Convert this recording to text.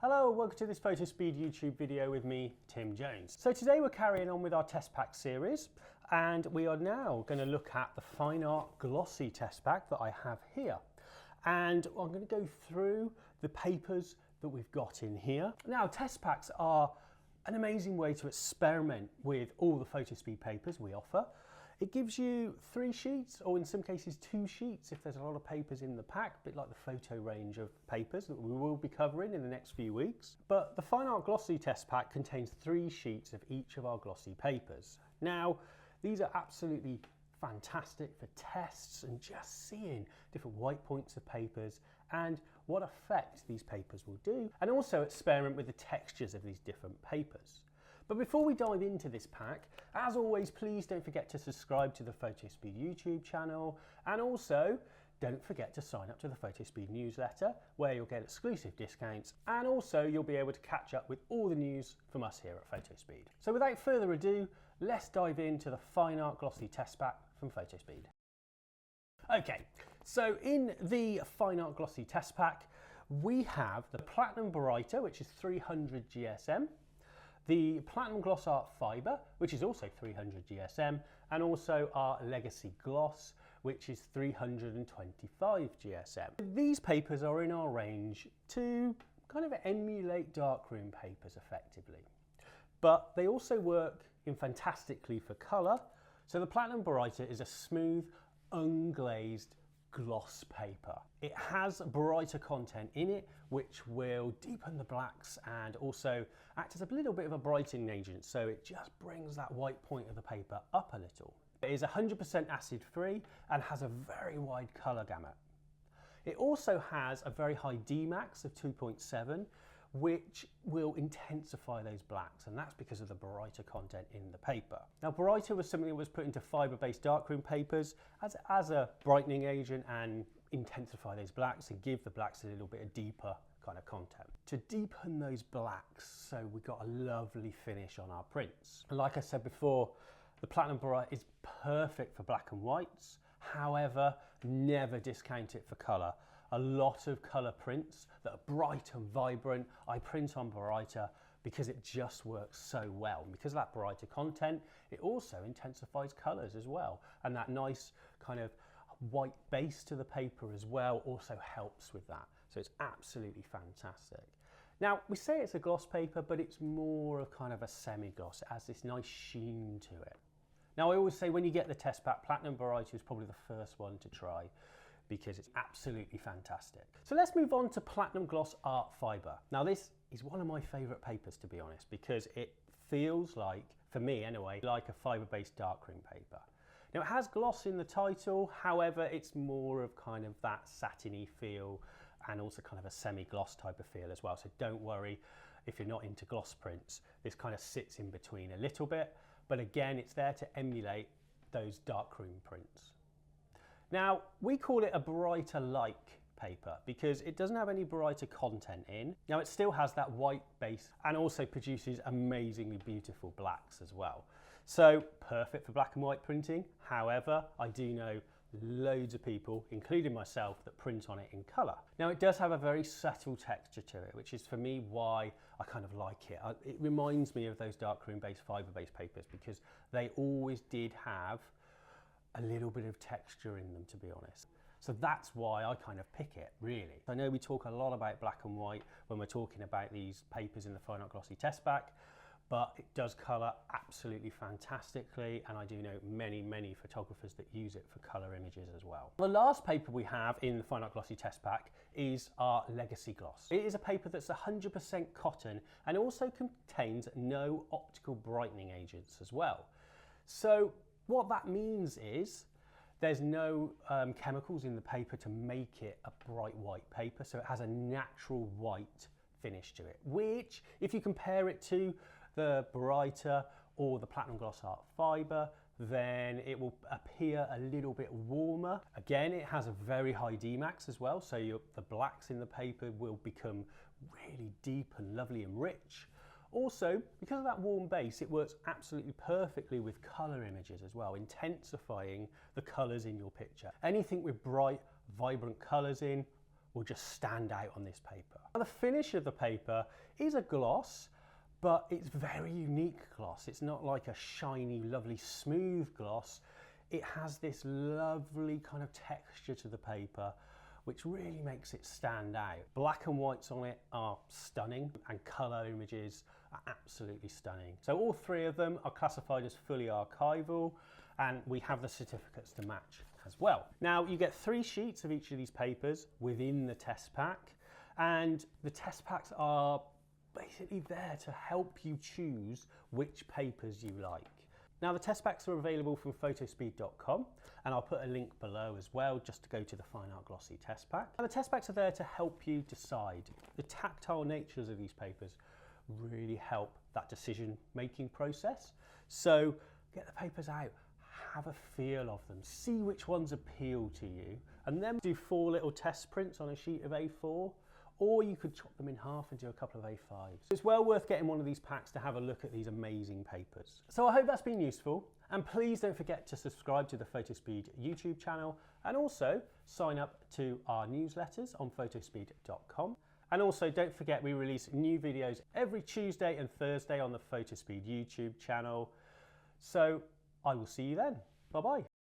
Hello, welcome to this Fotospeed YouTube video with me, Tim Jones. So today we're carrying on with our test pack series, and we are now going to look at the FineArt Glossy test pack that I have here. And I'm going to go through the papers that we've got in here. Now, test packs are an amazing way to experiment with all the Fotospeed papers we offer. It gives you 3 sheets, or in some cases 2 sheets if there's a lot of papers in the pack, a bit like the photo range of papers that we will be covering in the next few weeks. But the FineArt Glossy test pack contains 3 sheets of each of our glossy papers. Now, these are absolutely fantastic for tests and just seeing different white points of papers and what effect these papers will do, and also experiment with the textures of these different papers. But before we dive into this pack, as always, please don't forget to subscribe to the Fotospeed YouTube channel, and also don't forget to sign up to the Fotospeed newsletter, where you'll get exclusive discounts, and also you'll be able to catch up with all the news from us here at Fotospeed. So without further ado, let's dive into the FineArt Glossy test pack from Fotospeed. Okay, so in the FineArt Glossy test pack, we have the Platinum Baryta, which is 300 GSM, the Platinum Gloss Art Fibre, which is also 300 GSM, and also our Legacy Gloss, which is 325 GSM. These papers are in our range to kind of emulate darkroom papers effectively, but they also work in fantastically for colour. So the Platinum Baryta is a smooth, unglazed gloss paper. It has Baryta content in it which will deepen the blacks and also act as a little bit of a brightening agent, so it just brings that white point of the paper up a little. It is 100% acid free and has a very wide colour gamut. It also has a very high Dmax of 2.7, which will intensify those blacks, and that's because of the Baryta content in the paper. Now, Baryta was something that was put into fibre-based darkroom papers as a brightening agent and intensify those blacks and give the blacks a little bit of deeper kind of content. To deepen those blacks, so we got a lovely finish on our prints. And like I said before, the Platinum Baryta is perfect for black and whites. However, never discount it for colour. A lot of colour prints that are bright and vibrant, I print on Baryta because it just works so well. And because of that Baryta content, it also intensifies colours as well. And that nice kind of white base to the paper as well also helps with that. So it's absolutely fantastic. Now, we say it's a gloss paper, but it's more of kind of a semi-gloss. It has this nice sheen to it. Now, I always say when you get the test pack, Platinum Baryta is probably the first one to try, because it's absolutely fantastic. So let's move on to Platinum Gloss Art Fibre. Now, this is one of my favourite papers, to be honest, because it feels like, for me anyway, like a fibre-based darkroom paper. Now, it has gloss in the title, however, it's more of kind of that satiny feel and also kind of a semi-gloss type of feel as well. So don't worry if you're not into gloss prints. This kind of sits in between a little bit, but again, it's there to emulate those darkroom prints. Now, we call it a Baryta-like paper because it doesn't have any Baryta content in. Now, it still has that white base and also produces amazingly beautiful blacks as well. So, perfect for black and white printing. However, I do know loads of people, including myself, that print on it in colour. Now, it does have a very subtle texture to it, which is for me why I kind of like it. It reminds me of those darkroom-based, fibre-based papers because they always did have a little bit of texture in them, to be honest. So that's why I kind of pick it, really. I know we talk a lot about black and white when we're talking about these papers in the FineArt Glossy test pack, but it does colour absolutely fantastically, and I do know many, many photographers that use it for colour images as well. The last paper we have in the FineArt Glossy test pack is our Legacy Gloss. It is a paper that's 100% cotton and also contains no optical brightening agents as well. So what that means is there's no chemicals in the paper to make it a bright white paper, so it has a natural white finish to it, which, if you compare it to the Baryta or the Platinum Gloss Art Fibre, then it will appear a little bit warmer. Again, it has a very high Dmax as well, so the blacks in the paper will become really deep and lovely and rich. Also, because of that warm base, it works absolutely perfectly with colour images as well, intensifying the colours in your picture. Anything with bright, vibrant colours in will just stand out on this paper. Now, the finish of the paper is a gloss, but it's very unique gloss. It's not like a shiny, lovely, smooth gloss. It has this lovely kind of texture to the paper, which really makes it stand out. Black and whites on it are stunning, and colour images are absolutely stunning. So all three of them are classified as fully archival, and we have the certificates to match as well. Now, you get 3 sheets of each of these papers within the test pack, and the test packs are basically there to help you choose which papers you like. Now, the test packs are available from photospeed.com, and I'll put a link below as well just to go to the FineArt Glossy test pack. And the test packs are there to help you decide. The tactile natures of these papers really help that decision-making process. So get the papers out, have a feel of them, see which ones appeal to you, and then do 4 little test prints on a sheet of A4, or you could chop them in half and do a couple of A5s. It's well worth getting one of these packs to have a look at these amazing papers. So I hope that's been useful, and please don't forget to subscribe to the Fotospeed YouTube channel, and also sign up to our newsletters on photospeed.com. And also don't forget we release new videos every Tuesday and Thursday on the Fotospeed YouTube channel. So I will see you then. Bye-bye.